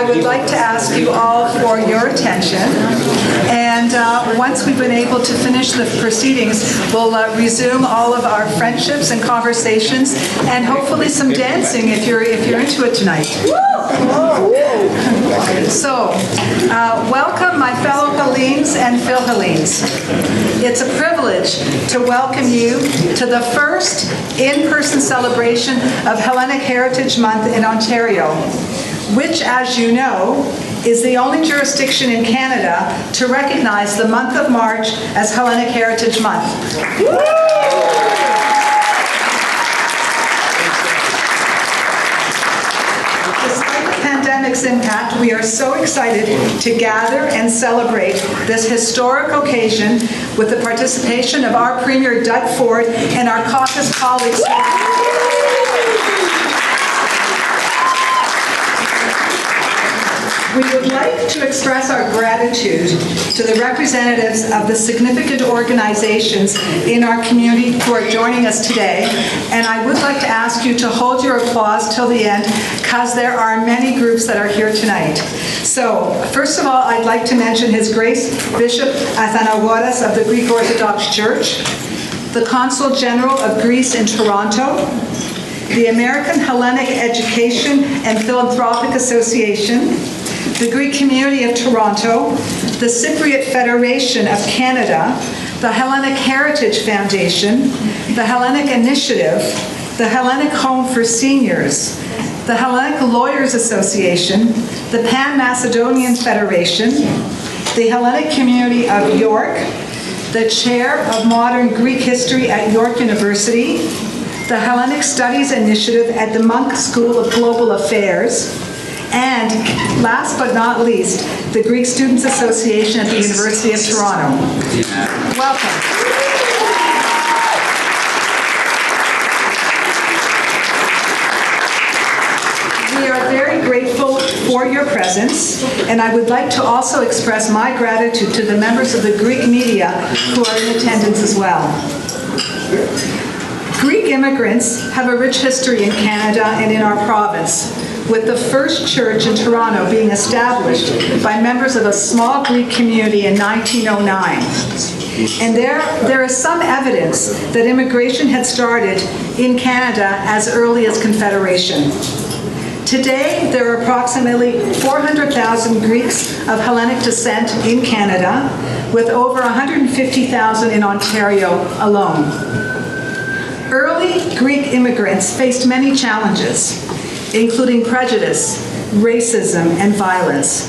I would like to ask you all for your attention. And once we've been able to finish the proceedings, we'll resume all of our friendships and conversations, and hopefully some dancing if you're into it tonight. So, welcome my fellow Hellenes and Phil-Hellenes. It's a privilege to welcome you to the first in-person celebration of Hellenic Heritage Month in Ontario, which, as you know, is the only jurisdiction in Canada to recognize the month of March as Hellenic Heritage Month. Despite the pandemic's impact, we are so excited to gather and celebrate this historic occasion with the participation of our Premier Doug Ford and our caucus colleagues. We would like to express our gratitude to the representatives of the significant organizations in our community who are joining us today, and I would like to ask you to hold your applause till the end, because there are many groups that are here tonight. So, first of all, I'd like to mention His Grace Bishop Athanagoras of the Greek Orthodox Church, the Consul General of Greece in Toronto, the American Hellenic Education and Philanthropic Association, the Greek Community of Toronto, the Cypriot Federation of Canada, the Hellenic Heritage Foundation, the Hellenic Initiative, the Hellenic Home for Seniors, the Hellenic Lawyers Association, the Pan-Macedonian Federation, the Hellenic Community of York, the Chair of Modern Greek History at York University, the Hellenic Studies Initiative at the Monk School of Global Affairs, and last but not least, the Greek Students Association at the University of Toronto. Welcome. We are very grateful for your presence, and I would like to also express my gratitude to the members of the Greek media who are in attendance as well. Greek immigrants have a rich history in Canada and in our province, with the first church in Toronto being established by members of a small Greek community in 1909. And there is some evidence that immigration had started in Canada as early as Confederation. Today, there are approximately 400,000 Greeks of Hellenic descent in Canada, with over 150,000 in Ontario alone. Early Greek immigrants faced many challenges, including prejudice, racism, and violence.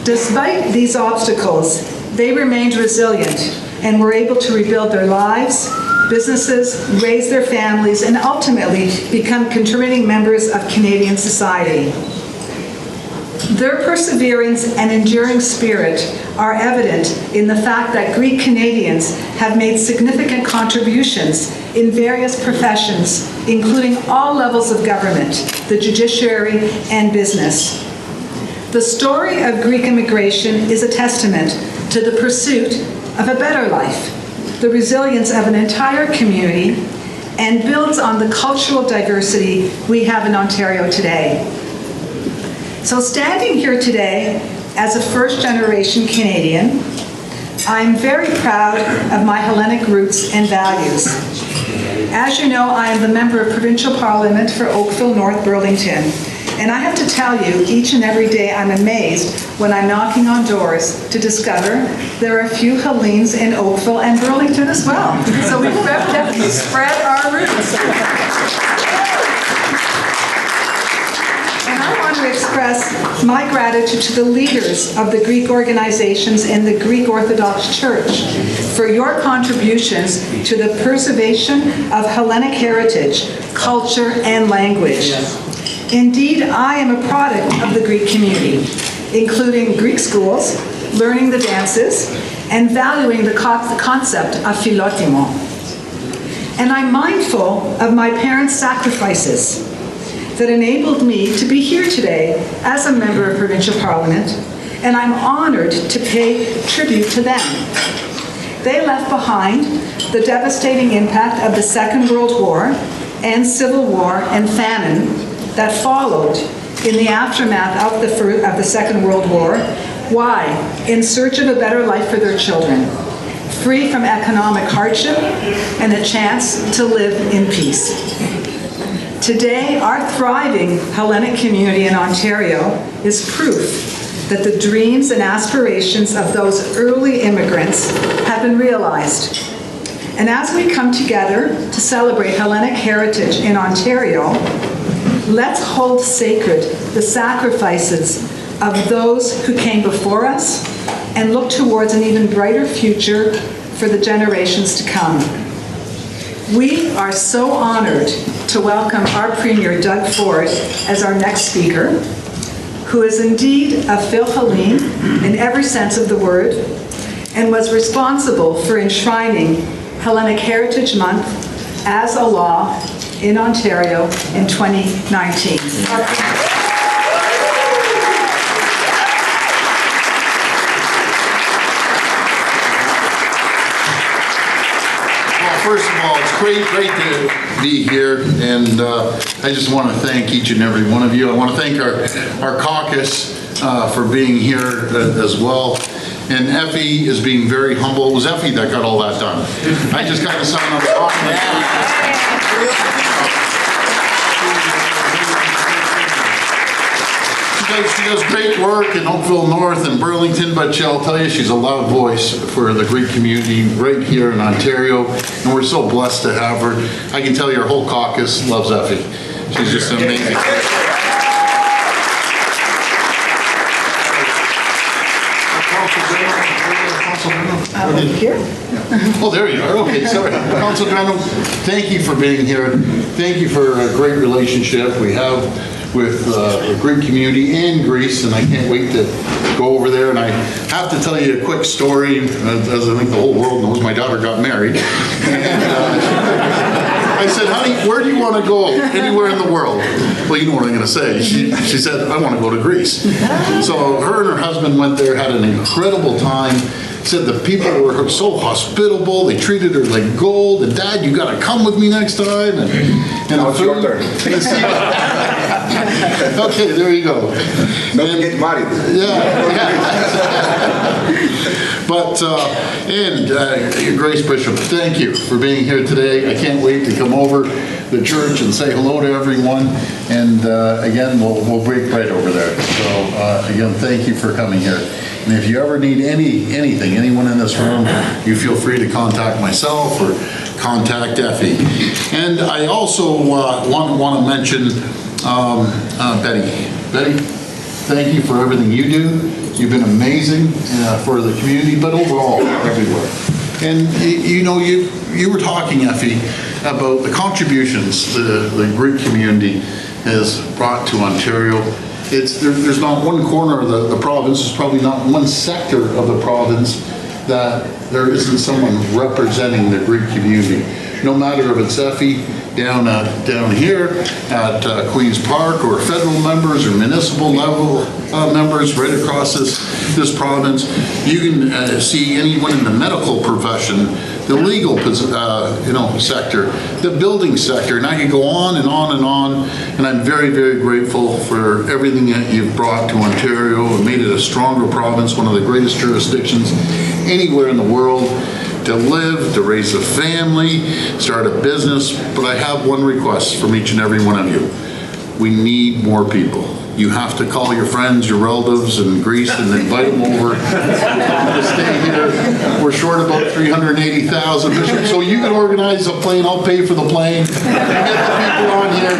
Despite these obstacles, they remained resilient and were able to rebuild their lives, businesses, raise their families, and ultimately become contributing members of Canadian society. Their perseverance and enduring spirit are evident in the fact that Greek Canadians have made significant contributions in various professions, including all levels of government, the judiciary, and business. The story of Greek immigration is a testament to the pursuit of a better life, the resilience of an entire community, and builds on the cultural diversity we have in Ontario today. So standing here today as a first-generation Canadian, I'm very proud of my Hellenic roots and values. As you know, I am the member of Provincial Parliament for Oakville, North Burlington. And I have to tell you, each and every day I'm amazed when I'm knocking on doors to discover there are a few Hellenes in Oakville and Burlington as well. So we've definitely spread our roots. And I want to express my gratitude to the leaders of the Greek organizations in the Greek Orthodox Church for your contributions to the preservation of Hellenic heritage, culture, and language. Indeed, I am a product of the Greek community, including Greek schools, learning the dances, and valuing the concept of philotimo. And I'm mindful of my parents' sacrifices that enabled me to be here today as a member of Provincial Parliament, and I'm honored to pay tribute to them. They left behind the devastating impact of the Second World War and Civil War and famine that followed in the aftermath of the Second World War. Why? In search of a better life for their children, free from economic hardship and a chance to live in peace. Today, our thriving Hellenic community in Ontario is proof that the dreams and aspirations of those early immigrants have been realized. And as we come together to celebrate Hellenic heritage in Ontario, let's hold sacred the sacrifices of those who came before us and look towards an even brighter future for the generations to come. We are so honored to welcome our Premier Doug Ford as our next speaker, who is indeed a Philhellene in every sense of the word, and was responsible for enshrining Hellenic Heritage Month as a law in Ontario in 2019. First of all, it's great to be here, and I just want to thank each and every one of you. I want to thank our caucus for being here as well. And Effie is being very humble. It was Effie that got all that done. I just got to sign on the document. She does great work in Oakville North and Burlington, but I'll tell you, she's a loud voice for the Greek community right here in Ontario, and we're so blessed to have her. I can tell you our whole caucus loves Effie. She's just amazing. Here? Oh, there you are. Okay, sorry. Council General, thank you for being here. Thank you for a great relationship we have with the Greek community in Greece, and I can't wait to go over there. And I have to tell you a quick story, as I think the whole world knows. My daughter got married. And, I said, honey, where do you want to go? Anywhere in the world. Well, you know what I'm going to say. She said, I want to go to Greece. So her and her husband went there, had an incredible time. Said the people were so hospitable. They treated her like gold. And Dad, you got to come with me next time. And now it's your turn. Okay, there you go. Don't get married. Yeah. But, Grace Bishop, thank you for being here today. I can't wait to come over the church and say hello to everyone. And again, we'll break bread over there. So again, thank you for coming here. And if you ever need anything, anyone in this room, you feel free to contact myself or contact Effie. And I also want to mention Betty. Betty, thank you for everything you do. You've been amazing for the community, but overall, everywhere. And you know, you were talking, Effie, about the contributions the Greek community has brought to Ontario. There's not one corner of the province, there's probably not one sector of the province that there isn't someone representing the Greek community. No matter if it's Effie down here at Queen's Park, or federal members or municipal level members right across this province. You can see anyone in the medical profession, the legal sector, the building sector, and I could go on and on and on. And I'm very, very grateful for everything that you've brought to Ontario and made it a stronger province, one of the greatest jurisdictions anywhere in the world to live, to raise a family, start a business. But I have one request from each and every one of you. We need more people. You have to call your friends, your relatives in Greece and invite them over to stay here. We're short about 380,000 bishops, so you can organize a plane. I'll pay for the plane. Get the people on here,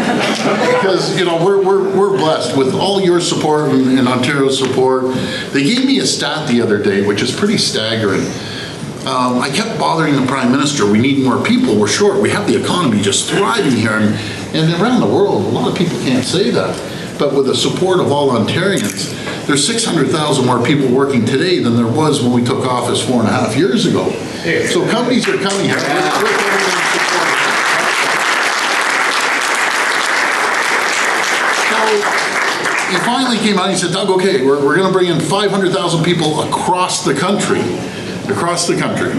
because you know we're blessed with all your support and Ontario's support. They gave me a stat the other day, which is pretty staggering. I kept bothering the Prime Minister. We need more people. We're short. We have the economy just thriving here, and around the world, a lot of people can't say that. But with the support of all Ontarians, there's 600,000 more people working today than there was when we took office 4.5 years ago. So companies are coming here. So he finally came out and he said, Doug, okay, we're going to bring in 500,000 people across the country. Across the country.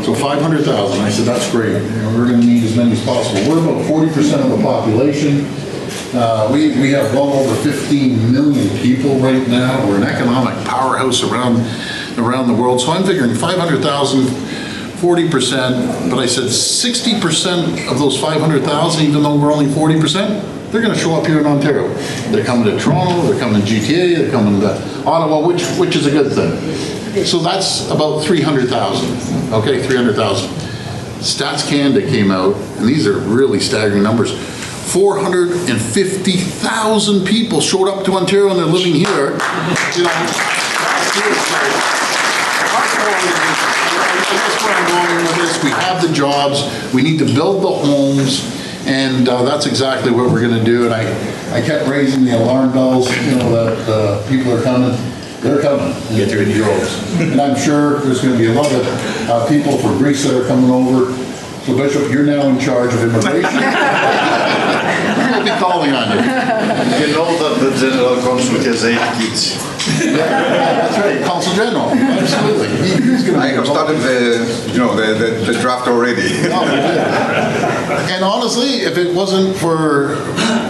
So 500,000. I said, that's great. You know, we're going to need as many as possible. We're about 40% of the population. We have well over 15 million people right now. We're an economic powerhouse around the world. So I'm figuring 500,000, 40%, but I said 60% of those 500,000, even though we're only 40%, they're going to show up here in Ontario. They're coming to Toronto, they're coming to GTA, they're coming to Ottawa, which is a good thing. So that's about 300,000, okay, 300,000. Stats Canada came out, and these are really staggering numbers. 450,000 people showed up to Ontario and they're living here. You know, that's where I'm going with this. We have the jobs, we need to build the homes, and that's exactly what we're going to do. And I kept raising the alarm bells, you know, that people are coming. They're coming in droves. And I'm sure there's going to be a lot of people from Greece that are coming over. So Bishop, you're now in charge of immigration. We'll be calling on you. You know that the general consul has 8 kids. That's right, Consul General. Absolutely. I have started the draft already. Oh, we did. And honestly, if it wasn't for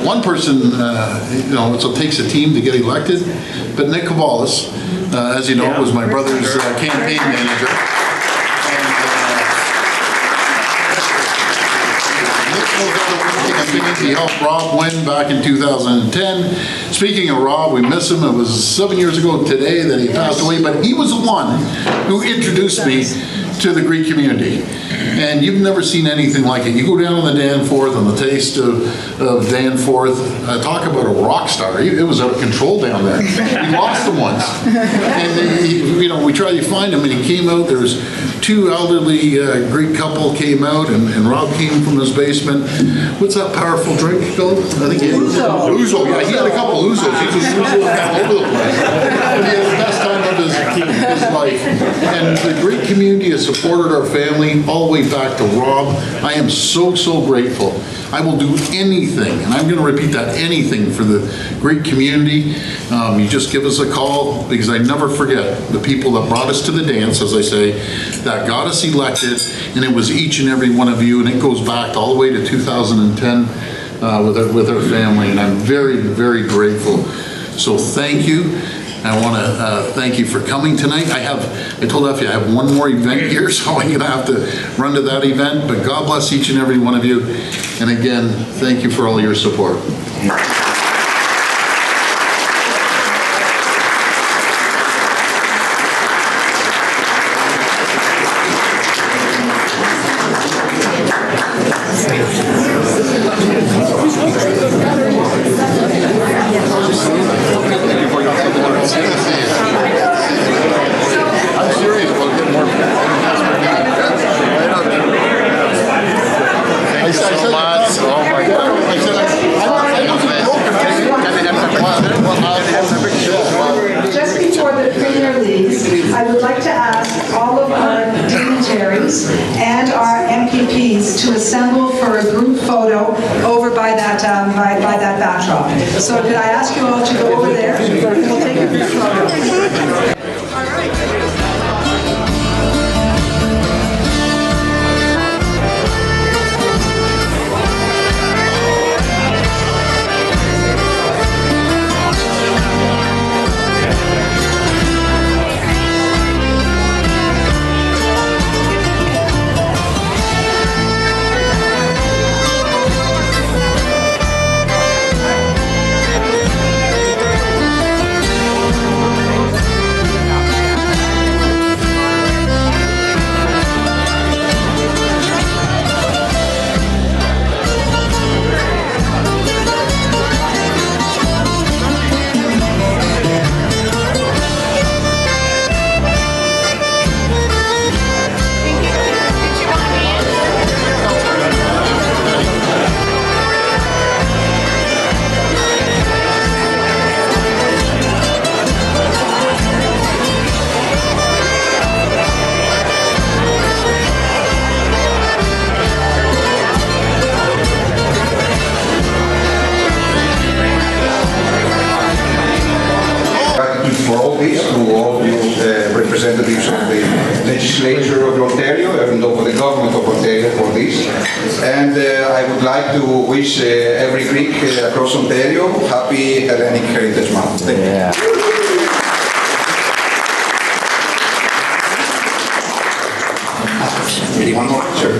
one person, you know, it takes a team to get elected. But Nick Cavalis, as you know, was my brother's campaign manager. He helped Rob win back in 2010. Speaking of Rob, we miss him. It was 7 years ago today that he passed away, but he was the one who introduced me to the Greek community. And you've never seen anything like it. You go down on the Danforth and the taste of Danforth, talk about a rock star. It was out of control down there. We lost him once. And you know, we tried to find him and he came out. There was 2 elderly Greek couple came out and Rob came from his basement. What's that powerful drink called? I think he had Ouzo. Yeah, he had a couple Ouzos. He was all over the place. But he had the best time of his life. And the Greek community has supported our family all the way back to Rob. I am so, so grateful. I will do anything, and I'm going to repeat that, anything for the Greek community. You just give us a call, because I never forget the people that brought us to the dance, as I say, that got us elected, and it was each and every one of you, and it goes back all the way to 2010 with our family, and I'm very, very grateful. So thank you. I want to thank you for coming tonight. I told Effie I have one more event here, so I'm going to have to run to that event, but God bless each and every one of you. And again, thank you for all your support. Just before the Premier leaves, I would like to ask all of our dignitaries and our MPPs to assemble for a group photo over by that by that backdrop. So could I ask you all to go over there and we'll take a group photo. And I would like to wish every Greek across Ontario happy Hellenic Heritage Month. Thank you. One more? Sure.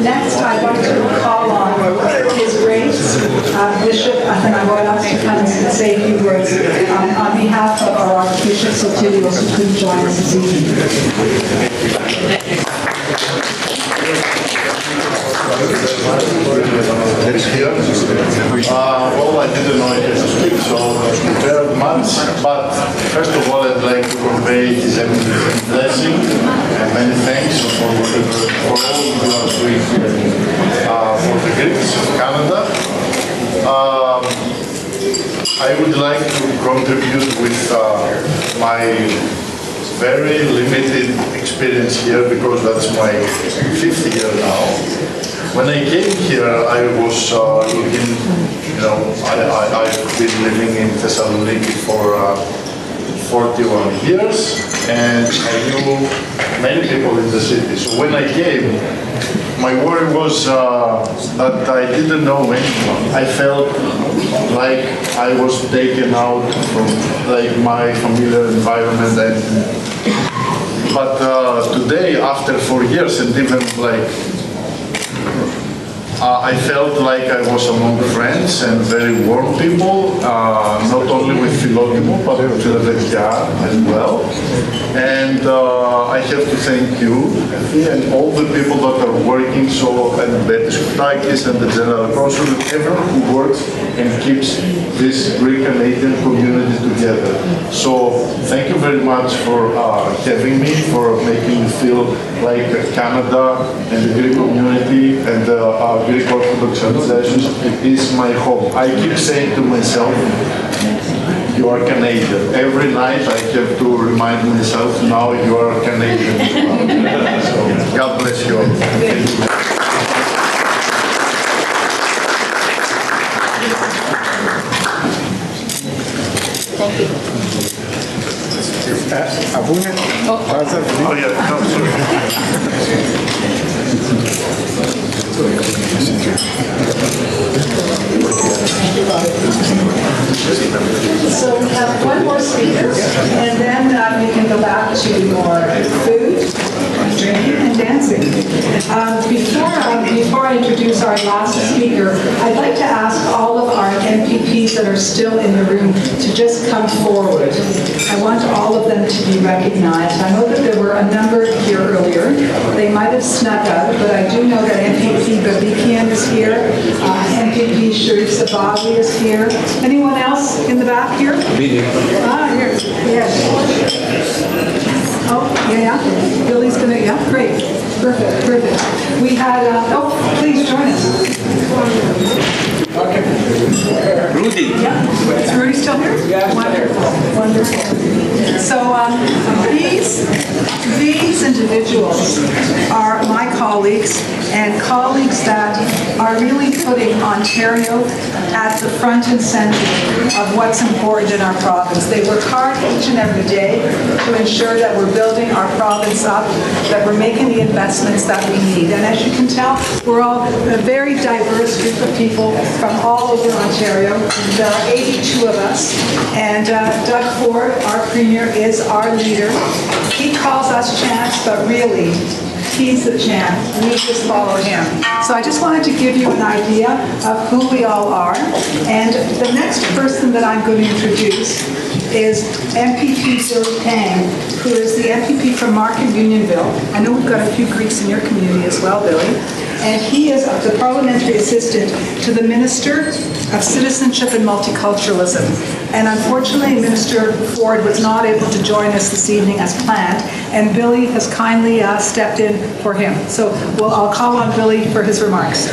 Next, I'd like to call on His Grace Bishop Athanagoras to come and say a few words on behalf of our Archbishop Sotirios, who couldn't join us this evening. Well, I didn't know it to speak, so I prepared much. But first of all, I'd like to convey His Eminence's blessing and many thanks for all you are doing for the Greeks of Canada. I would like to contribute with my very limited experience here, because that's my 5th year now. When I came here, I was looking, I've been living in Thessaloniki for 41 years, and I knew many people in the city. So when I came, my worry was that I didn't know anyone. I felt like I was taken out from my familiar environment. But today, after 4 years, and even I felt like I was among friends and very warm people, not only with Philogimo, but with Philadelphia as well. And I have to thank you and all the people that are working, and Betis Koutakis and the General Consul, and everyone who works and keeps this Greek-Canadian community together. So thank you very much for having me, for making me feel like Canada and the Greek community and the Greek Orthodox organizations, it is my home. I keep saying to myself, you are Canadian. Every night I have to remind myself, now you are Canadian. So God bless you all. Thank you. Thank you. Oh yeah, no, So we have one more speaker, and then we can go back to more food, drinking, and dancing. Before I introduce our last speaker, I'd like to ask all of our MPPs that are still in the room to just come forward. I want all of them to be recognized. I know that there were a number here earlier. They might have snuck out, but I do know that MPP Babikian is here, MPP Sharif Sabawi is here. Anyone else in the back here? Here. Yes. Oh, yeah. Billy's gonna, yeah, great. Perfect. We had, please join us. Rudy. Yeah, is Rudy still here? Yeah. Wonderful. So these individuals are my colleagues, and colleagues that are really putting Ontario at the front and center of what's important in our province. They work hard each and every day to ensure that we're building our province up, that we're making the investments that we need. And as you can tell, we're all a very diverse group of people from all over Ontario. There are 82 of us, and Doug Ford, our Premier, is our leader. He calls us chants, but really, he's the chant. We just follow him. So I just wanted to give you an idea of who we all are. And the next person that I'm going to introduce is MPP Billy Pang, who is the MPP from Markham Unionville. I know we've got a few Greeks in your community as well, Billy. And he is the parliamentary assistant to the Minister of Citizenship and Multiculturalism. And unfortunately, Minister Ford was not able to join us this evening as planned, and Billy has kindly stepped in for him. So I'll call on Billy for his remarks.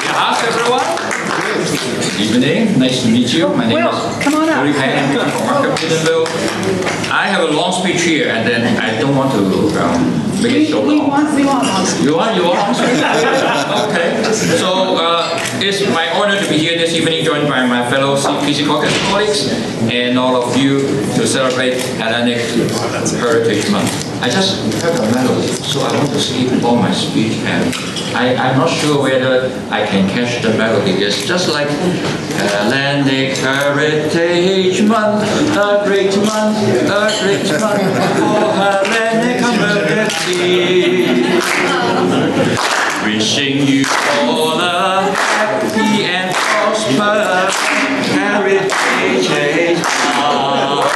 Yes, everyone. Evening, nice to meet you. My name Will, is come on up. Willie Pang, I'm from Markham, Edenville. I have a long speech here, and then I don't want to make it so We long. want long speech. You want long speech? Okay. So it's my honor to be here this evening, joined by my fellow PC Caucus colleagues and all of you to celebrate Hellenic Heritage Month. I just heard a melody, so I want to skip all my speech, and I'm not sure whether I can catch the melody. It's just like Hellenic Heritage Month, a great month, a great month for Hellenic community. Wishing you all a happy and prosperous Heritage Month.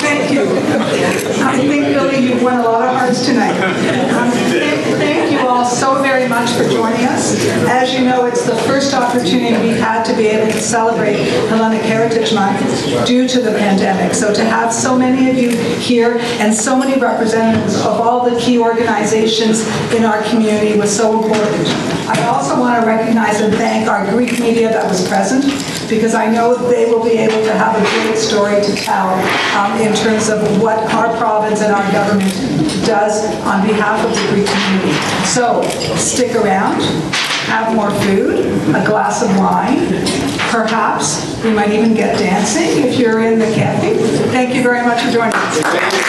Thank you. I think, Billy, you've won a lot of hearts tonight. Thank you all so very much for joining us. As you know, it's the first opportunity we've had to be able to celebrate Hellenic Heritage Month due to the pandemic. So to have so many of you here and so many representatives of all the key organizations in our community was so important. I also want to recognize and thank our Greek media that was present, because I know they will be able to have a great story to tell in terms of what our province and our government does on behalf of the Greek community. So stick around, have more food, a glass of wine, perhaps we might even get dancing if you're in the cafe. Thank you very much for joining us.